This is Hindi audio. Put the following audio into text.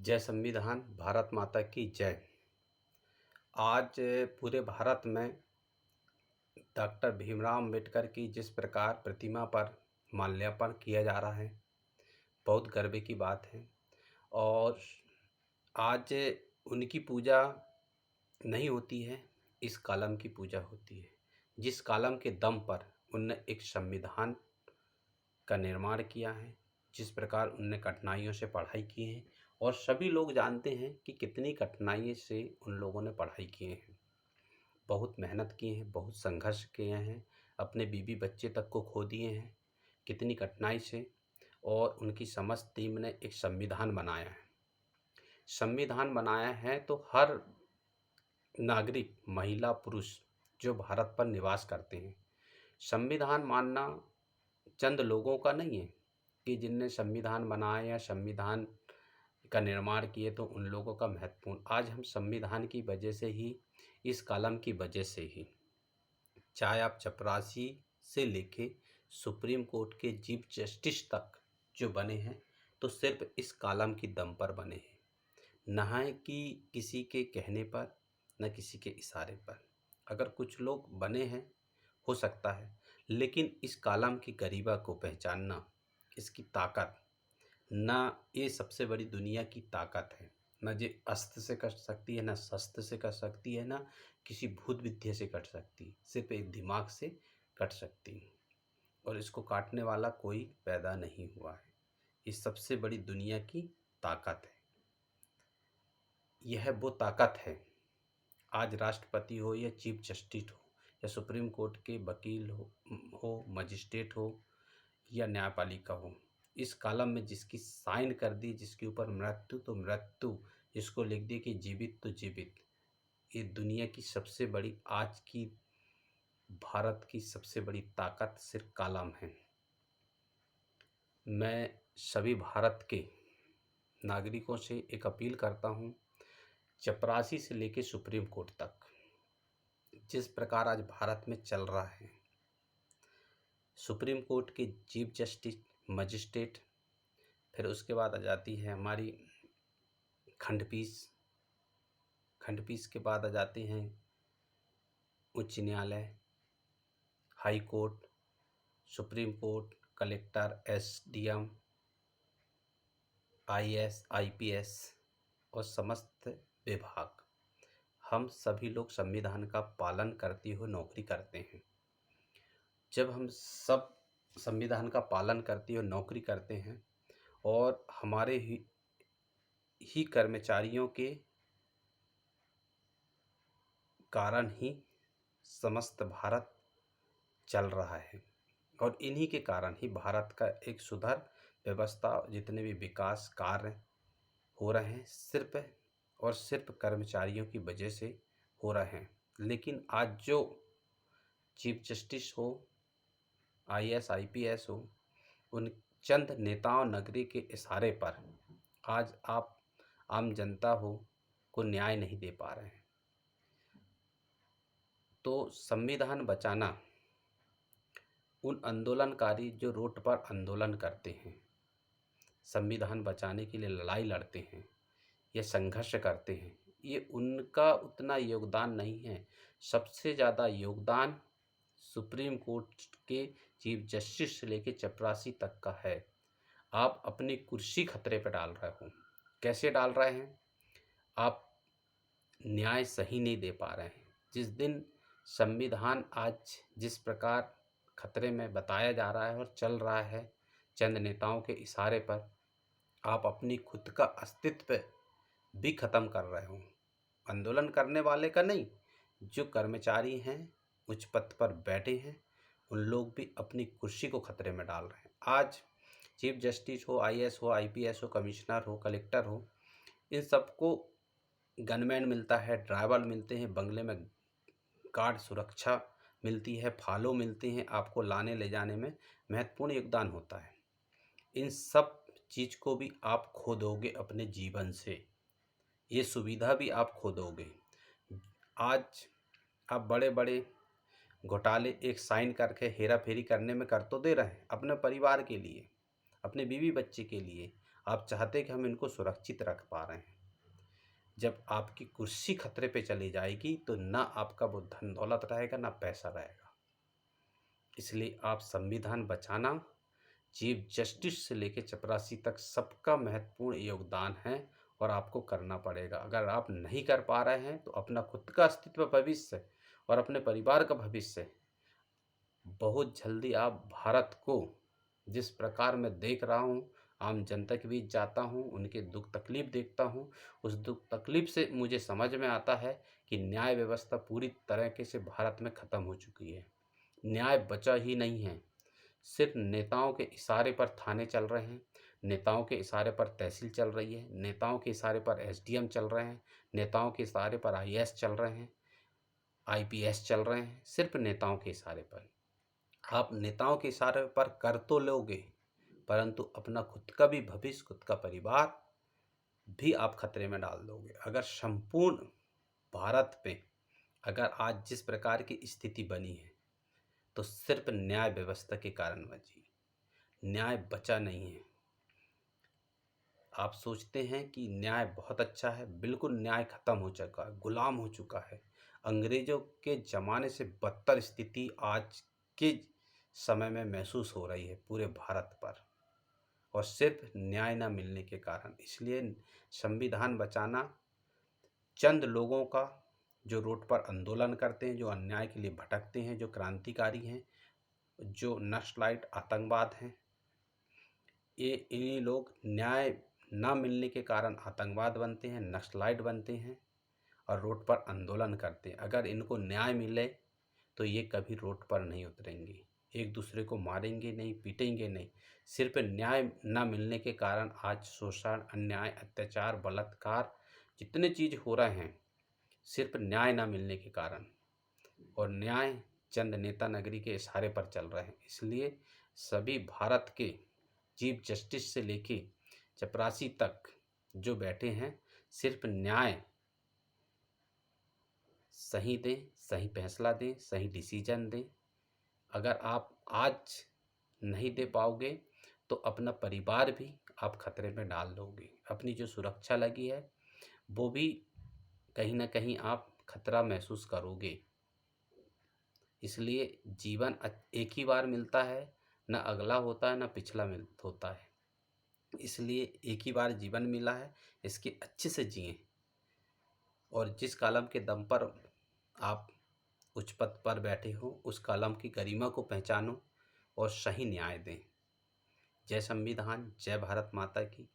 जय संविधान, भारत माता की जय। आज पूरे भारत में डॉक्टर भीमराव अंबेडकर की जिस प्रकार प्रतिमा पर माल्यार्पण किया जा रहा है, बहुत गर्व की बात है। और आज उनकी पूजा नहीं होती है, इस कलम की पूजा होती है। जिस कलम के दम पर उनने एक संविधान का निर्माण किया है, जिस प्रकार उनने कठिनाइयों से पढ़ाई की है, और सभी लोग जानते हैं कि कितनी कठिनाई से उन लोगों ने पढ़ाई किए हैं, बहुत मेहनत किए हैं, बहुत संघर्ष किए हैं, अपने बीवी बच्चे तक को खो दिए हैं कितनी कठिनाई से। और उनकी समस्त टीम ने एक संविधान बनाया है। संविधान बनाया है तो हर नागरिक, महिला पुरुष जो भारत पर निवास करते हैं, संविधान मानना चंद लोगों का नहीं है कि जिनने संविधान बनाया या संविधान का निर्माण किए तो उन लोगों का महत्वपूर्ण। आज हम संविधान की वजह से ही, इस कलम की वजह से ही, चाहे आप चपरासी से लेके सुप्रीम कोर्ट के चीफ जस्टिस तक जो बने हैं, तो सिर्फ इस कलम की दम पर बने हैं, न है कि किसी के कहने पर, न किसी के इशारे पर। अगर कुछ लोग बने हैं, हो सकता है, लेकिन इस कलम की गरिमा को पहचानना, इसकी ताकत, ना ये सबसे बड़ी दुनिया की ताकत है, न ये अस्त्र से कर सकती है, न शस्त्र से कर सकती है, न किसी भूत विद्या से कट सकती है, सिर्फ एक दिमाग से कट सकती है। और इसको काटने वाला कोई पैदा नहीं हुआ है। ये सबसे बड़ी दुनिया की ताकत है। यह वो ताकत है, आज राष्ट्रपति हो या चीफ जस्टिस हो या सुप्रीम कोर्ट के वकील हो मजिस्ट्रेट हो या न्यायपालिका हो, इस कॉलम में जिसकी साइन कर दी, जिसके ऊपर मृत्यु तो मृत्यु, जिसको लिख दी कि जीवित तो जीवित, ये दुनिया की सबसे बड़ी, आज की भारत की सबसे बड़ी ताकत सिर्फ कॉलम है। मैं सभी भारत के नागरिकों से एक अपील करता हूँ, चपरासी से लेकर सुप्रीम कोर्ट तक जिस प्रकार आज भारत में चल रहा है, सुप्रीम कोर्ट के चीफ जस्टिस, मजिस्ट्रेट, फिर उसके बाद आ जाती है हमारी खंडपीठ, खंडपीठ के बाद आ जाते हैं उच्च न्यायालय, high court, supreme court, collector, SDM, IAS, IPS और समस्त विभाग, हम सभी लोग संविधान का पालन करते हुए नौकरी करते हैं। जब हम सब संविधान का पालन करते हुए नौकरी करते हैं और हमारे ही कर्मचारियों के कारण ही समस्त भारत चल रहा है, और इन्हीं के कारण ही भारत का एक सुधार व्यवस्था, जितने भी विकास कार्य हो रहे हैं, सिर्फ और सिर्फ कर्मचारियों की वजह से हो रहे हैं। लेकिन आज जो चीफ जस्टिस हो, आईएएस, आईपीएस हो, उन चंद नेताओं नगरी के इशारे पर आज आप आम जनता हो को न्याय नहीं दे पा रहे हैं। तो संविधान बचाना, उन आंदोलनकारी जो रोड पर आंदोलन करते हैं, संविधान बचाने के लिए लड़ाई लड़ते हैं या संघर्ष करते हैं, ये उनका उतना योगदान नहीं है। सबसे ज़्यादा योगदान सुप्रीम कोर्ट के चीफ जस्टिस से लेकर चपरासी तक का है। आप अपनी कुर्सी खतरे पर डाल रहे हो। कैसे डाल रहे हैं? आप न्याय सही नहीं दे पा रहे हैं। जिस दिन संविधान आज जिस प्रकार खतरे में बताया जा रहा है और चल रहा है चंद नेताओं के इशारे पर, आप अपनी खुद का अस्तित्व भी खत्म कर रहे हो। आंदोलन करने वाले का नहीं, जो कर्मचारी हैं, उच्च पद पर बैठे हैं, उन लोग भी अपनी कुर्सी को खतरे में डाल रहे हैं। आज चीफ जस्टिस हो, आईएएस हो, आईपीएस हो, कमिश्नर हो, कलेक्टर हो, इन सबको गनमैन मिलता है, ड्राइवर मिलते हैं, बंगले में गार्ड सुरक्षा मिलती है, फॉलो मिलते हैं, आपको लाने ले जाने में महत्वपूर्ण योगदान होता है। इन सब चीज़ को भी आप खो दोगे अपने जीवन से, ये सुविधा भी आप खो दोगे। आज आप बड़े बड़े घोटाले एक साइन करके हेरा फेरी करने में कर तो दे रहे हैं, अपने परिवार के लिए, अपने बीवी बच्चे के लिए। आप चाहते हैं कि हम इनको सुरक्षित रख पा रहे हैं। जब आपकी कुर्सी खतरे पे चली जाएगी तो ना आपका वो धन दौलत रहेगा, ना पैसा रहेगा। इसलिए आप संविधान बचाना, चीफ जस्टिस से लेकर चपरासी तक सबका महत्वपूर्ण योगदान है और आपको करना पड़ेगा। अगर आप नहीं कर पा रहे हैं तो अपना खुद का अस्तित्व, भविष्य और अपने परिवार का भविष्य बहुत जल्दी आप भारत को, जिस प्रकार मैं देख रहा हूँ, आम जनता के बीच जाता हूँ, उनके दुख तकलीफ देखता हूँ, उस दुख तकलीफ से मुझे समझ में आता है कि न्याय व्यवस्था पूरी तरीके से भारत में ख़त्म हो चुकी है। न्याय बचा ही नहीं है। सिर्फ नेताओं के इशारे पर थाने चल रहे हैं, नेताओं के इशारे पर तहसील चल रही है, नेताओं के इशारे पर एसडीएम चल रहे हैं, नेताओं के इशारे पर आईएएस चल रहे हैं, आईपीएस चल रहे हैं, सिर्फ नेताओं के इशारे पर। आप नेताओं के इशारे पर कर तो लोगे, परंतु अपना खुद का भी भविष्य, खुद का परिवार भी आप खतरे में डाल दोगे। अगर संपूर्ण भारत पे अगर आज जिस प्रकार की स्थिति बनी है तो सिर्फ न्याय व्यवस्था के कारण बची, न्याय बचा नहीं है। आप सोचते हैं कि न्याय बहुत अच्छा है, बिल्कुल न्याय खत्म हो चुका है, गुलाम हो चुका है। अंग्रेजों के ज़माने से बदतर स्थिति आज के समय में महसूस हो रही है पूरे भारत पर, और सिर्फ न्याय न मिलने के कारण। इसलिए संविधान बचाना चंद लोगों का, जो रोड पर आंदोलन करते हैं, जो अन्याय के लिए भटकते हैं, जो क्रांतिकारी हैं, जो नक्सलाइट आतंकवाद हैं, ये इन्हीं लोग न्याय ना मिलने के कारण आतंकवाद बनते हैं, नक्सलाइट बनते हैं और रोड पर आंदोलन करते हैं। अगर इनको न्याय मिले तो ये कभी रोड पर नहीं उतरेंगे, एक दूसरे को मारेंगे नहीं, पीटेंगे नहीं। सिर्फ न्याय ना मिलने के कारण आज शोषण, अन्याय, अत्याचार, बलात्कार जितने चीज़ हो रहे हैं, सिर्फ न्याय ना मिलने के कारण, और न्याय चंद नेता नगरी के इशारे पर चल रहे हैं। इसलिए सभी भारत के चीफ जस्टिस से लेके चपरासी तक जो बैठे हैं, सिर्फ न्याय सही दें, सही फैसला दें, सही डिसीजन दें। अगर आप आज नहीं दे पाओगे तो अपना परिवार भी आप खतरे में डाल दोगे, अपनी जो सुरक्षा लगी है वो भी कहीं ना कहीं आप खतरा महसूस करोगे। इसलिए जीवन एक ही बार मिलता है, ना अगला होता है, ना पिछला होता है। इसलिए एक ही बार जीवन मिला है, इसके अच्छे से जिएं, और जिस कलम के दम पर आप उच्च पद पर बैठे हो, उस कलम की गरिमा को पहचानो और सही न्याय दें। जय संविधान, जय भारत माता की।